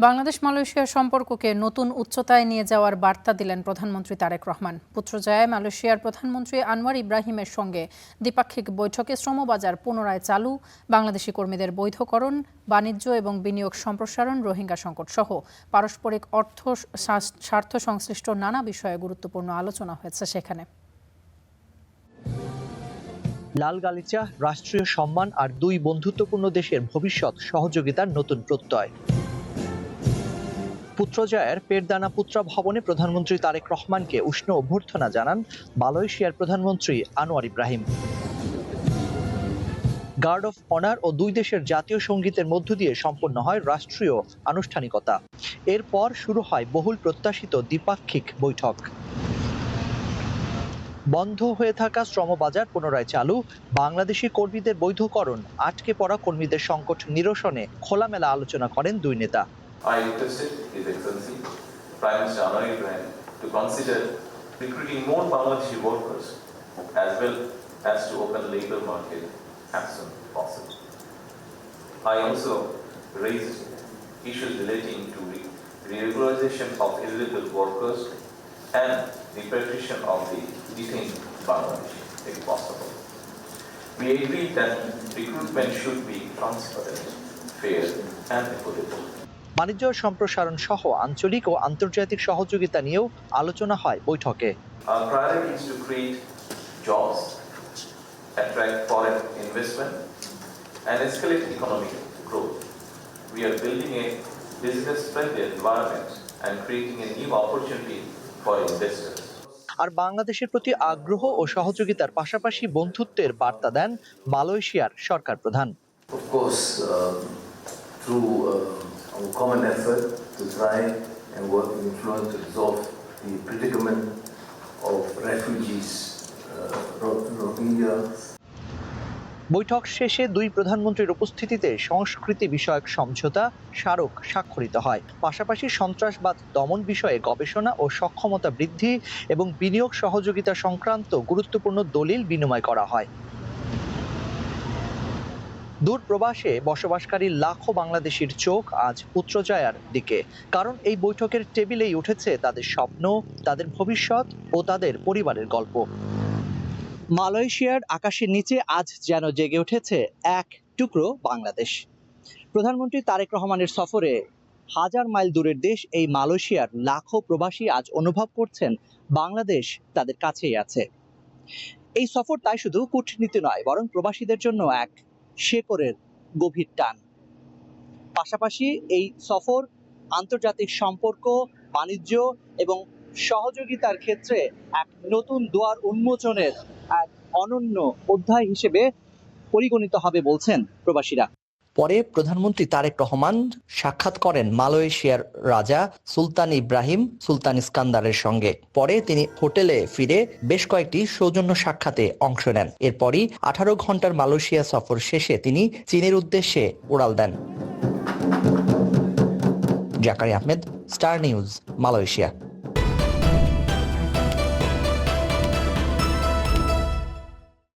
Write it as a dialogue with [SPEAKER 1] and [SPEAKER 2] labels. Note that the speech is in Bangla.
[SPEAKER 1] বাংলাদেশ মালয়েশিয়া সম্পর্ককে নতুন উচ্চতায় নিয়ে যাওয়ার বার্তা দিলেন প্রধানমন্ত্রী তারেক রহমান। পুত্রজায়ায় মালয়েশিয়ার প্রধানমন্ত্রী আনোয়ার ইব্রাহিমের সঙ্গে দ্বিপাক্ষিক বৈঠকে শ্রমবাজার পুনরায় চালু, বাংলাদেশি কর্মীদের বৈধকরণ, বাণিজ্য এবং বিনিয়োগ সম্প্রসারণ, রোহিঙ্গা সংকট সহ পারস্পরিক স্বার্থ সংশ্লিষ্ট নানা বিষয়ে গুরুত্বপূর্ণ আলোচনা হয়েছে সেখানে।
[SPEAKER 2] লাল গালিচা, রাষ্ট্রীয় সম্মান আর দুই বন্ধুত্বপূর্ণ দেশের ভবিষ্যৎ সহযোগিতার নতুন প্রত্যয়। পুত্রজায়ার পেরদানা পুত্রা ভবনে প্রধানমন্ত্রী তারেক রহমানকে উষ্ণ অভ্যর্থনা জানান মালয়েশিয়ার প্রধানমন্ত্রী Anwar Ibrahim. Guard of honour ও দুই দেশের জাতীয় সঙ্গীতের মধ্য দিয়ে সম্পন্ন হয় রাষ্ট্রীয় আনুষ্ঠানিকতা। এরপর শুরু হয় বহুল প্রত্যাশিত দ্বিপাক্ষিক বৈঠক। বন্ধ হয়ে থাকা শ্রমবাজার পুনরায় চালু, বাংলাদেশি কর্মীদের বৈধকরণ, আটকে পড়া কর্মীদের সংকট নিরসনে খোলামেলা আলোচনা করেন দুই নেতা।
[SPEAKER 3] I requested His Excellency Prime Minister Anwar Ibrahim to consider recruiting more Bangladeshi workers as well as to open the labour market as soon as possible. I also raised issues relating to regularization of illegal workers and the repatriation of the detained Bangladeshi, if possible. We agreed that recruitment should be transparent, fair and equitable.
[SPEAKER 2] বাণিজ্য সম্প্রসারণ সহ আঞ্চলিক ও আন্তর্জাতিক সহযোগিতা নিয়েও আলোচনা হয় বৈঠকে।
[SPEAKER 3] Our priority is to create jobs, attract foreign investment, and escalate economic growth. We are building a business-friendly environment and creating a new opportunity for investors.
[SPEAKER 2] আর বাংলাদেশের প্রতি আগ্রহ ও সহযোগিতার পাশাপাশি বন্ধুত্বের বার্তা দেন মালয়েশিয়ার সরকার প্রধান।
[SPEAKER 4] Of course, through our common effort to try and work with influence to resolve the predicament of refugees, Rohingya.
[SPEAKER 2] বৈঠক শেষে দুই প্রধানমন্ত্রীর উপস্থিতিতে সংস্কৃতি বিষয়ক সমঝোতা স্মারক স্বাক্ষরিত হয়। পাশাপাশি সন্ত্রাসবাদ দমন বিষয়ে গবেষণা ও সক্ষমতা বৃদ্ধি এবং বিনিয়োগ সহযোগিতা সংক্রান্ত গুরুত্বপূর্ণ দলিল বিনিময় করা হয়। দূর প্রবাসে বসবাসকারী লাখো বাংলাদেশির চোখ আজ পুত্রজায়ার দিকে, কারণ এই বৈঠকের টেবিলেই উঠেছে তাদের স্বপ্ন, তাদের ভবিষ্যৎ ও তাদের পরিবারের গল্প। মালয়েশিয়ার আকাশের নিচে আজ যেন জেগে উঠেছে এক টুকরো বাংলাদেশ। প্রধানমন্ত্রী তারেক রহমানের সফরে হাজার মাইল দূরের দেশ এই মালয়েশিয়ার লাখো প্রবাসী আজ অনুভব করছেন বাংলাদেশ তাদের কাছেই আছে। এই সফর তাই শুধু কূটনীতি নয়, বরং প্রবাসীদের জন্য এক শেকড়ের গভীর টান। পাশাপাশি এই সফর আন্তর্জাতিক সম্পর্ক, বাণিজ্য এবং সহযোগিতার ক্ষেত্রে এক নতুন দুয়ার উন্মোচনের এক অনন্য অধ্যায় হিসেবে পরিগণিত হবে বলছেন প্রবাসীরা। পরে প্রধানমন্ত্রী তারেক রহমান সাক্ষাৎ করেন মালয়েশিয়ার রাজা সুলতান ইব্রাহিম সুলতান ইস্কান্দারের সঙ্গে। পরে তিনি হোটেলে ফিরে বেশ কয়েকটি সৌজন্য সাক্ষাতে অংশ নেন। এরপরই 18 ঘন্টার মালয়েশিয়া সফর শেষে তিনি চীনের উদ্দেশ্যে উড়াল দেন। Zakaria Ahmed, Star News, Malaysia.